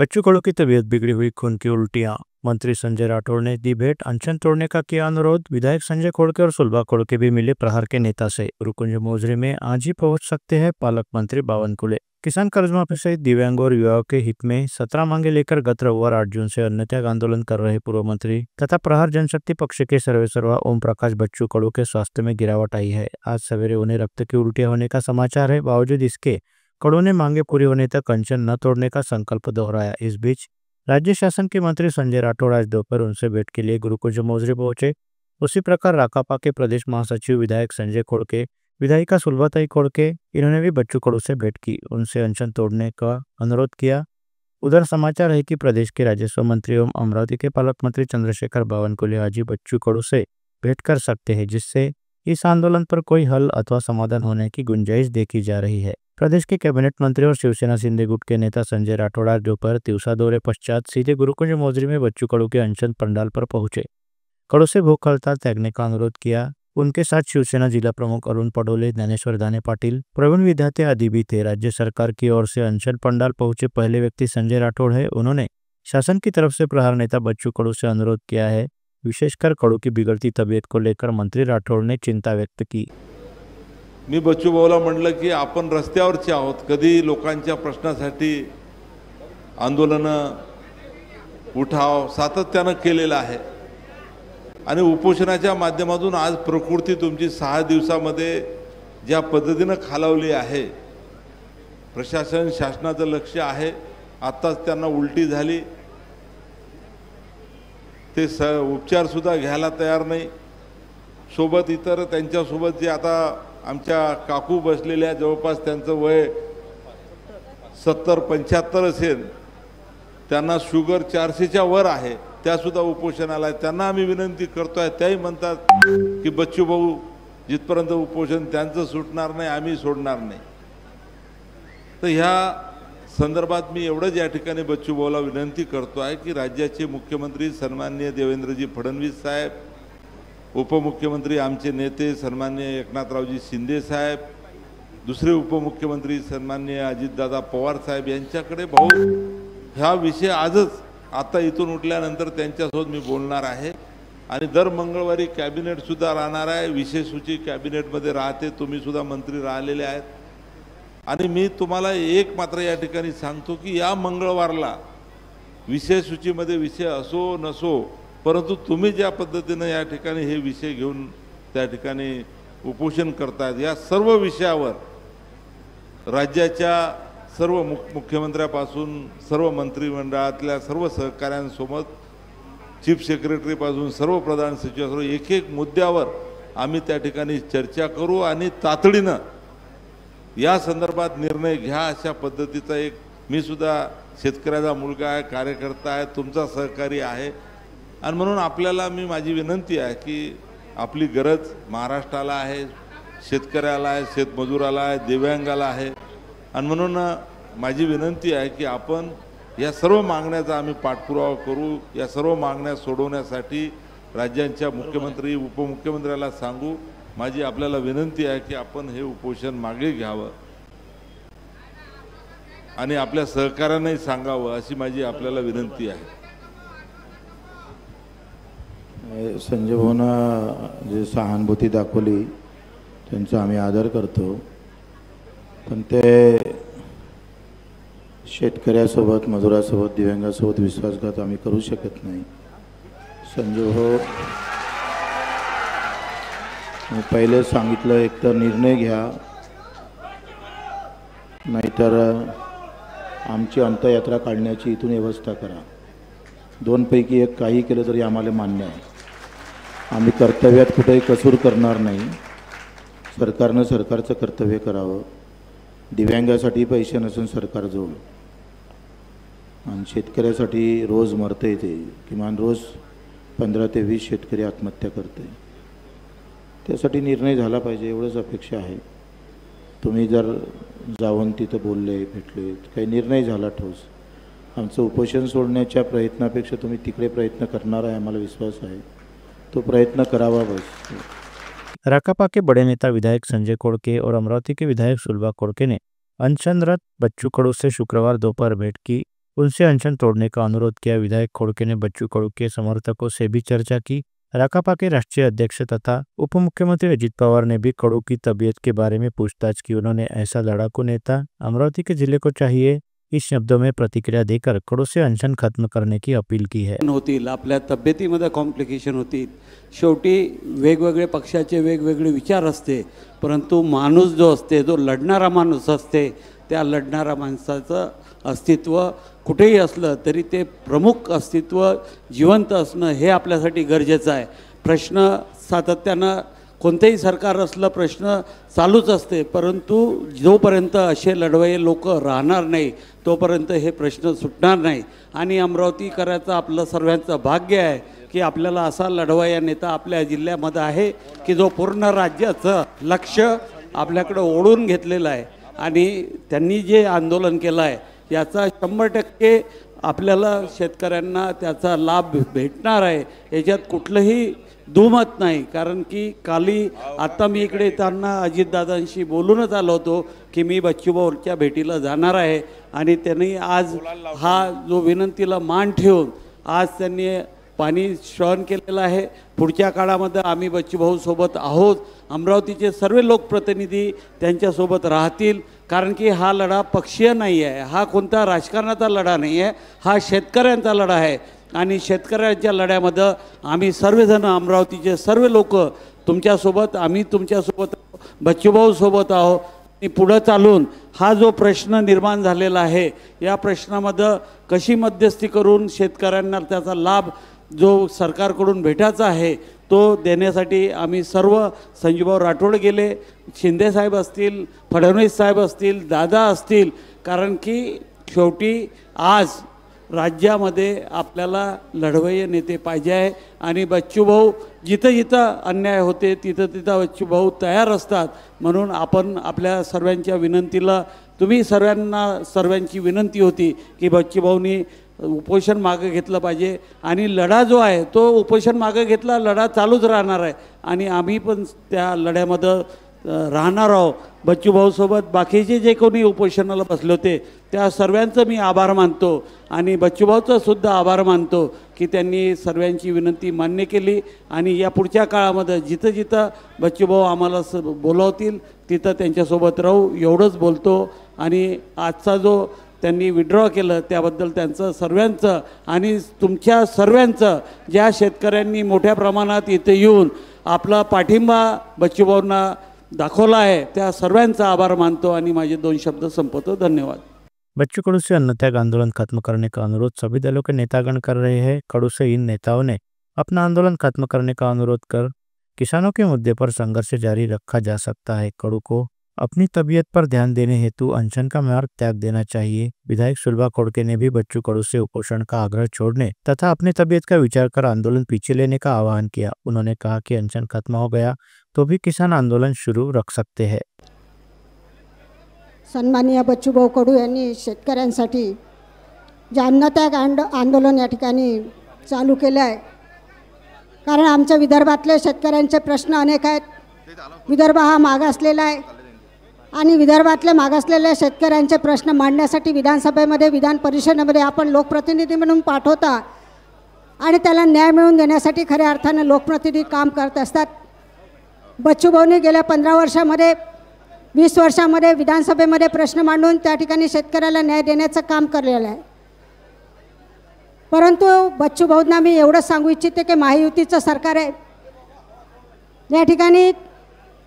बच्चू कडू की तबीयत बिगड़ी हुई, खून की उल्टियां। मंत्री संजय राठौड़ ने दी भेंट, अनशन तोड़ने का किया अनुरोध। विधायक संजय खोड़के और सुलभा खोड़के भी मिले प्रहार के नेता से। गुरुकुंज मोजरे में आज ही पहुंच सकते हैं पालक मंत्री बावनकुले। किसान कर्जमाफी सहित दिव्यांगों और युवाओं के हित में 17 मांगे लेकर गत रविवार 8 जून से अन्न त्याग आंदोलन कर रहे पूर्व मंत्री तथा प्रहार जनशक्ति पक्ष के सर्वेसर्वा ओम प्रकाश बच्चू कडू के स्वास्थ्य में गिरावट आई है। आज सवेरे उन्हें रक्त की उल्टियां होने का समाचार है। बावजूद इसके कडू ने मांगे पूरी होने तक अनशन न तोड़ने का संकल्प दोहराया। इस बीच राज्य शासन के मंत्री संजय राठौड़ आज दोपहर उनसे भेंट के लिए गुरुकुंज मोजरे पहुंचे। उसी प्रकार राकापा के प्रदेश महासचिव विधायक संजय खोड़के, विधायिका सुलभाताई खोड़के, इन्होंने भी बच्चू कडू से भेंट की, उनसे अनशन तोड़ने का अनुरोध किया। उधर समाचार है कि प्रदेश के राजस्व मंत्री एवं अमरावती के पालक मंत्री चंद्रशेखर बावनकुले आज ही बच्चू कडू से भेंट कर सकते हैं, जिससे इस आंदोलन पर कोई हल अथवा समाधान होने की गुंजाइश देखी जा रही है। प्रदेश के कैबिनेट मंत्री और शिवसेना शिंदे गुट के नेता संजय राठौड़ आज दोपहर तिवसा दौरे पश्चात सीधे गुरुकुंज मोजरी में बच्चू कडू के अनशन पंडाल पर पहुंचे। कडू से भूख हड़ताल त्यागने का अनुरोध किया। उनके साथ शिवसेना जिला प्रमुख अरुण पडोले, ज्ञानेश्वर दाने पाटिल, प्रवीण विद्याते आदि भी थे। राज्य सरकार की ओर से अनशन पंडाल पहुंचे पहले व्यक्ति संजय राठौड़ है। उन्होंने शासन की तरफ से प्रहार नेता बच्चू कडू से अनुरोध किया है। विशेषकर कडू की बिगड़ती तबीयत को लेकर मंत्री राठौड़ ने चिंता व्यक्त की। मी बच्चू भाऊला म्हटलं की आपण रस्त्यावरचे आहोत, कधी लोकांच्या प्रश्नासाठी आंदोलनं उठाव सातत्यानं केलेला आहे आणि उपोषणाच्या माध्यमातून आज प्रकृती तुमची 6 दिवसामध्ये ज्या पद्धतीनं खालावली आहे, प्रशासन शासनाचं लक्ष आहे। आताच त्यांना उलटी झाली, ते उपचार सुद्धा घ्यायला तयार नाही। सोबत इतर त्यांच्या सोबत जे आता आमच्या काकू बसलेल्या जवळपास त्यांचं वय 70-75 असेल, त्यांना शुगर 400च्या वर आहे, त्या सुद्धा उपोषणाला आहे। त्यांना आम्ही विनंती करतोय, त्याही म्हणतात की बच्चू भाऊ जिथपर्यंत उपोषण त्यांचं सुटणार नाही आम्ही सोडणार नाही। तर ह्या संदर्भात मी एवढंच या ठिकाणी बच्चू भाऊला विनंती करतोय की राज्याचे मुख्यमंत्री सन्माननीय देवेंद्रजी फडणवीस साहेब, उपमुख्यमंत्री आमचे नेते सन्माननीय एकनाथरावजी शिंदे साहेब, दुसरे उपमुख्यमंत्री सन्माननीय अजितदादा पवार साहेब यांच्याकडे भाऊ हा विषय आजच आता इथून उठल्यानंतर त्यांच्यासोबत मी बोलणार आहे आणि दर मंगळवारी कॅबिनेट सुद्धा राहणार आहे। विशेष सूची कॅबिनेटमध्ये राहते, तुम्ही सुद्धा मंत्री राहिलेले आहेत आणि मी तुम्हाला एक मात्र या ठिकाणी सांगतो की या मंगळवारला विशेष सूचीमध्ये विषय असो नसो, परंतु तुम्ही ज्या पद्धतीने या ठिकाणी हे विषय घेऊन त्या ठिकाणी उपोषण करतात, या सर्व विषयावर राज्याच्या सर्व मुख्यमंत्र्यापासून सर्व मंत्रिमंडळातल्या सर्व सहकाऱ्यांसोबत चीफ सेक्रेटरी पासून सर्व प्रधान सचिवांसोबत एक एक मुद्द्यावर आम्ही त्या ठिकाणी चर्चा करू आणि तातडीनं या संदर्भात निर्णय घ्या, अशा पद्धतीचा एक मी सुद्धा शेतकऱ्याचा मुलगा आहे, कार्यकर्ता आहे, तुमचा सहकारी आहे आणि म्हणून आपल्याला मी माझी विनंती आहे की आपली गरज महाराष्ट्राला आहे, शेतकऱ्याला आहे, शेतमजुराला आहे, दिव्यांगाला आहे आणि म्हणून माझी विनंती आहे की आपण या सर्व मागण्याचा आम्ही पाठपुरावा करू। या सर्व मागण्या सोडवण्यासाठी राज्यांच्या मुख्यमंत्री उपमुख्यमंत्र्याला सांगू। माझी आपल्याला विनंती आहे की आपण हे उपोषण मागे घ्यावं आणि आपल्या सहकार्यांनाही सांगावं, अशी माझी आपल्याला विनंती आहे। संजय भाऊंना जे सहानुभूती दाखवली त्यांचा आम्ही आदर करतो, पण ते शेतकऱ्यासोबत, मजुरासोबत, दिव्यांगासोबत विश्वासघात आम्ही करू शकत नाही। संजय भाऊ, मी पहिले सांगितलं, एक तर निर्णय घ्या, नाहीतर आमची अंत्ययात्रा काढण्याची इथून व्यवस्था करा। दोनपैकी एक काही केलं तरी आम्हाला मान्य आहे। आम्ही कर्तव्यात कुठेही कसूर करणार नाही। सरकारनं सरकारचं कर्तव्य करावं। दिव्यांगासाठी पैसे नसून सरकार जोड आणि शेतकऱ्यासाठी रोज मरते, ते किमान रोज 15 ते 20 शेतकरी आत्महत्या करते। त्यासाठी निर्णय झाला पाहिजे, एवढंच अपेक्षा आहे। तुम्ही जर जाऊन तिथं बोलले, भेटले, काही निर्णय झाला ठोस, आमचं उपोषण सोडण्याच्या प्रयत्नापेक्षा तुम्ही तिकडे प्रयत्न करणार आहे, आम्हाला विश्वास आहे, तो प्रयत्न करावा बस। राकापा के बड़े नेता विधायक संजय खोड़के और अमरावती के विधायक सुलभा खोड़के ने अनशनरत बच्चू कडू से शुक्रवार दोपहर भेंट की। उनसे अनशन तोड़ने का अनुरोध किया। विधायक खोड़के ने बच्चू कडू के समर्थकों से भी चर्चा की। राकापा के राष्ट्रीय अध्यक्ष तथा उप मुख्यमंत्री अजित पवार ने भी कडू की तबीयत के बारे में पूछताछ की। उन्होंने ऐसा लड़ाकू नेता अमरावती के जिले को चाहिए, इस शब्दों में प्रतिक्रिया देकर कडू से अनशन खत्म करने की अपील की है। होतील, आपल्या तब्येतीमध्ये कॉम्प्लिकेशन होतील, शेवटी वेगवेगळे पक्षाचे वेगवेगळे विचार असते, परंतु माणूस जो असते, जो लढणारा माणूस असते, त्या लढणारा माणसाचं अस्तित्व कुठेही असलं तरी ते प्रमुख अस्तित्व जिवंत असणं हे आपल्यासाठी गरजेचं आहे। प्रश्न सातत्यानं कोणतेही सरकार असलं प्रश्न चालूच असते, परंतु जोपर्यंत असे लढवय्ये लोक राहणार नाही तोपर्यंत हे प्रश्न सुटणार नाही। आणि अमरावतीकरांचं आपलं सर्वांचं भाग्य आहे की आपल्याला असा लढवय्या नेता आपल्या जिल्ह्यामध्ये आहे की जो पूर्ण राज्याचं लक्ष आपल्याकडे ओढून घेतलेलं आहे आणि त्यांनी जे आंदोलन केलं आहे याचा 100% आपल्याला शेतकऱ्यांना त्याचा लाभ भेटणार आहे, याच्यात कुठलंही दुमत नाही। कारण की काली आता मी इकडे येताना अजितदादांशी बोलूनच आलो होतो की मी बच्चूभाऊच्या भेटीला जाणार आहे आणि त्यांनी आज हा जो विनंतीला मान ठेवून आज त्यांनी पाणी श्रवण केलेलं आहे। पुढच्या काळामध्ये आम्ही बच्चूभाऊ सोबत आहोत, अमरावतीचे सर्व लोकप्रतिनिधी त्यांच्यासोबत राहतील, कारण की हा लढा पक्षीय नाही आहे, हा कोणता राजकारणाचा लढा नाही आहे, हा शेतकऱ्यांचा लढा आहे। आणि शेतकऱ्यांच्या लढ्यामध्ये आम्ही सर्वजण अमरावतीचे सर्व लोक तुमच्यासोबत, आम्ही तुमच्यासोबत बच्चूभाऊ सोबत आहोत। आणि पुढे चालून हा जो प्रश्न निर्माण झालेला आहे या प्रश्नामध्ये कशी मध्यस्थी करून शेतकऱ्यांना त्याचा लाभ जो सरकारकडून भेटायचा आहे तो देण्यासाठी आम्ही सर्व संजूभाऊ राठोड गेले, शिंदे साहेब असतील, फडणवीस साहेब असतील, दादा असतील, कारण की शेवटी आज राज्यामध्ये आपल्याला लढवय्ये नेते पाहिजे आहे आणि बच्चूभाऊ जिथं जिथं अन्याय होते तिथं तिथं बच्चूभाऊ तयार असतात। म्हणून आपण आपल्या सर्वांच्या विनंतीला, तुम्ही सर्वांची विनंती होती की बच्चूभाऊंनी उपोषण मागे घेतलं पाहिजे आणि लढा जो आहे तो उपोषण मागे घेतला, लढा चालूच राहणार आहे आणि आम्ही पण त्या लढ्यामध्ये राहणार आहोत। बच्चूभाऊसोबत बाकीचे जे कोणी उपोषणाला बसले होते त्या सर्वांचं मी आभार मानतो आणि बच्चूभाऊचा सुद्धा आभार मानतो की त्यांनी सर्वांची विनंती मान्य केली आणि या पुढच्या काळामध्ये जिथं जिथं बच्चूभाऊ आम्हाला बोलावतील तिथं त्यांच्यासोबत राहू एवढंच बोलतो। आणि आजचा जो त्यांनी विड्रॉ केलं त्याबद्दल त्यांचं सर्वांचं आणि तुमच्या सर्वांचं, ज्या शेतकऱ्यांनी मोठ्या प्रमाणात इथे येऊन आपला पाठिंबा बच्चूभाऊंना दाखवला है त्या सर्वांचा आभार मानतो आणि माझे 2 शब्द संपवतो। धन्यवाद। बच्चू कडू से अन्न त्याग आंदोलन खत्म करने का अनुरोध सभी दलों के नेतागण कर रहे हैं। कडू से इन नेताओं ने अपना आंदोलन खत्म करने का अनुरोध कर किसानों के मुद्दे पर संघर्ष जारी रखा जा सकता है। कडू को अपनी तबीयत पर ध्यान देने हेतु अनशन का मार्ग त्याग देना चाहिए। विधायक सुलभा खोड़के ने भी बच्चू कडू से उपोषण का आग्रह छोड़ने तथा अपनी तबीयत का विचार कर आंदोलन पीछे लेने का आह्वान किया। उन्होंने कहा कि अनशन खत्म हो गया तो भी किसान आंदोलन शुरू रख सकते हैं। सन्माननीय बच्चूभाऊ कडू यांनी शेतकऱ्यांसाठी जे अन्नत्याग आंदोलन या ठिकाणी चालू केलं आहे, कारण आमच्या विदर्भातले शेतकऱ्यांचे प्रश्न अनेक आहेत। विदर्भ हा मागासलेला आहे आणि विदर्भातले मागासलेल्या शेतकऱ्यांचे प्रश्न मांडण्यासाठी विधानसभेमध्ये, विधान परिषदेमध्ये आपण लोकप्रतिनिधी म्हणून पाठवता आणि त्याला न्याय मिळवून देण्यासाठी खऱ्या अर्थाने लोकप्रतिनिधी काम करत असतात। बच्चूभाऊंनी गेल्या 15 वर्षामध्ये 20 वर्षामध्ये विधानसभेमध्ये प्रश्न मांडून त्या ठिकाणी शेतकऱ्याला न्याय देण्याचं काम केलेलं आहे। परंतु बच्चूभाऊंना मी एवढंच सांगू इच्छिते की महायुतीचं सरकार आहे, या ठिकाणी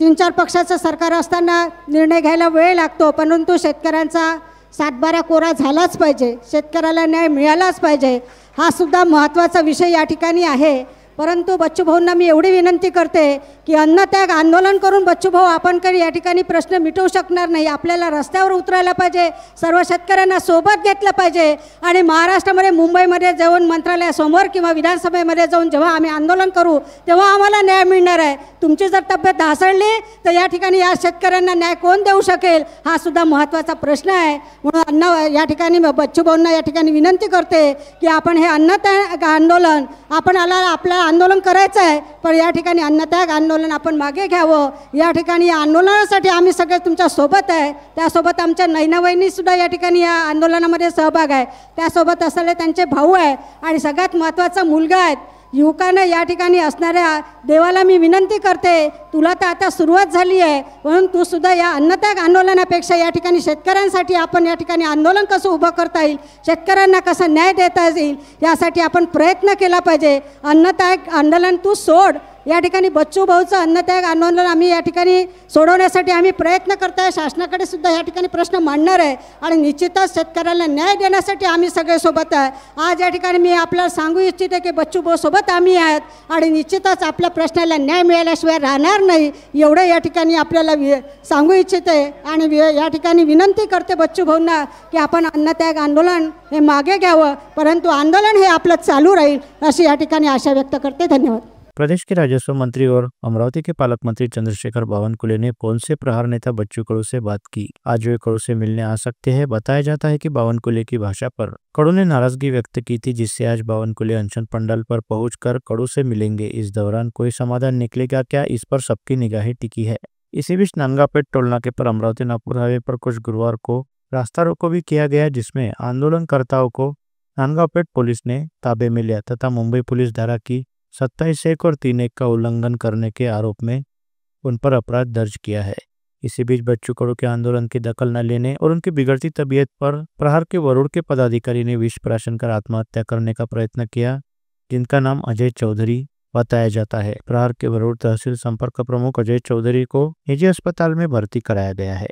3-4 पक्षाचं सरकार असताना निर्णय घ्यायला वेळ लागतो, परंतु शेतकऱ्यांचा 7-12 कोरा झालाच पाहिजे, शेतकऱ्याला न्याय मिळालाच पाहिजे, हा सुद्धा महत्त्वाचा विषय या ठिकाणी आहे। परंतु बच्चूभाऊंना मी एवढी विनंती करते की अन्नत्याग आंदोलन करून बच्चूभाऊ आपण काही या ठिकाणी प्रश्न मिटवू शकणार नाही। आपल्याला रस्त्यावर उतरायला पाहिजे, सर्व शेतकऱ्यांना सोबत घेतलं पाहिजे आणि महाराष्ट्रामध्ये मुंबईमध्ये जाऊन मंत्रालयासमोर किंवा विधानसभेमध्ये जाऊन जेव्हा आम्ही आंदोलन करू तेव्हा आम्हाला न्याय मिळणार आहे। तुमची जर तब्येत ढासळली तर या ठिकाणी या शेतकऱ्यांना न्याय कोण देऊ शकेल, हा सुद्धा महत्त्वाचा प्रश्न आहे। म्हणून या ठिकाणी बच्चूभाऊंना या ठिकाणी विनंती करते की आपण हे अन्नत्याग आंदोलन आपण आपल्या आंदोलन करायचं आहे, पण या ठिकाणी अन्नत्याग आंदोलन आपण मागे घ्यावं. या ठिकाणी या आंदोलनासाठी आम्ही सगळे तुमच्या सोबत आहे. त्यासोबत आमच्या नैनावहिनीसुद्धा या ठिकाणी या आंदोलनामध्ये सहभाग आहे. त्यासोबत असलेले त्यांचे भाऊ आहे आणि सगळ्यात महत्त्वाचा मुलगा आहे. युवकांना या ठिकाणी असणाऱ्या देवाला मी विनंती करते, तुला तर आता सुरुवात झाली आहे, म्हणून तू सुद्धा या अन्नत्याग आंदोलनापेक्षा या ठिकाणी शेतकऱ्यांसाठी आपण या ठिकाणी आंदोलन कसं उभं करता येईल, शेतकऱ्यांना कसं न्याय देता येईल, यासाठी आपण प्रयत्न केला पाहिजे. अन्नत्याग आंदोलन तू सोड. या ठिकाणी बच्चू भाऊचं अन्नत्याग आंदोलन आम्ही या ठिकाणी सोडवण्यासाठी आम्ही प्रयत्न करतो आहे. शासनाकडे सुद्धा या ठिकाणी प्रश्न मांडणार आहे आणि निश्चितच शेतकऱ्याला न्याय देण्यासाठी आम्ही सगळे सोबत आहे. आज या ठिकाणी मी आपल्याला सांगू इच्छिते की बच्चू भाऊ सोबत आम्ही आहेत आणि निश्चितच आपल्या प्रश्नाला न्याय मिळाल्याशिवाय राहणार नाही, एवढं या ठिकाणी आपल्याला सांगू इच्छिते. आणि या ठिकाणी विनंती करते बच्चू भाऊंना की आपण अन्नत्याग आंदोलन हे मागे घ्यावं, परंतु आंदोलन हे आपलं चालू राहील अशी या ठिकाणी आशा व्यक्त करते. धन्यवाद. प्रदेश के राजस्व मंत्री और अमरावती के पालक मंत्री चंद्रशेखर बावनकुले ने फोन से प्रहार नेता बच्चू कडू से बात की. आज वे कडू से मिलने आ सकते हैं. बताया जाता है कि बावनकुले की भाषा पर कडू ने नाराजगी व्यक्त की थी, जिससे आज बावनकुले अनशन पंडाल पर पहुंचकर कडू से मिलेंगे. इस दौरान कोई समाधान निकलेगा क्या, इस पर सबकी निगाहें टिकी है. इसी बीच नांगापेट टोल नाके पर अमरावती नागपुर हाईवे पर कुछ गुरुवार को रास्ता रोको भी किया गया, जिसमें आंदोलनकर्ताओं को नांगापेट पुलिस ने ताबे में लिया तथा मुंबई पुलिस धारा की 27(1) और 3(1) का उल्लंघन करने के आरोप में उन पर अपराध दर्ज किया है. इसी बीच बच्चू कडू के आंदोलन की दखल न लेने और उनकी बिगड़ती तबीयत पर प्रहार के वरुण के पदाधिकारी ने विष प्राशन कर आत्महत्या करने का प्रयत्न किया, जिनका नाम अजय चौधरी बताया जाता है. प्रहार के वरुण तहसील संपर्क प्रमुख अजय चौधरी को निजी अस्पताल में भर्ती कराया गया है.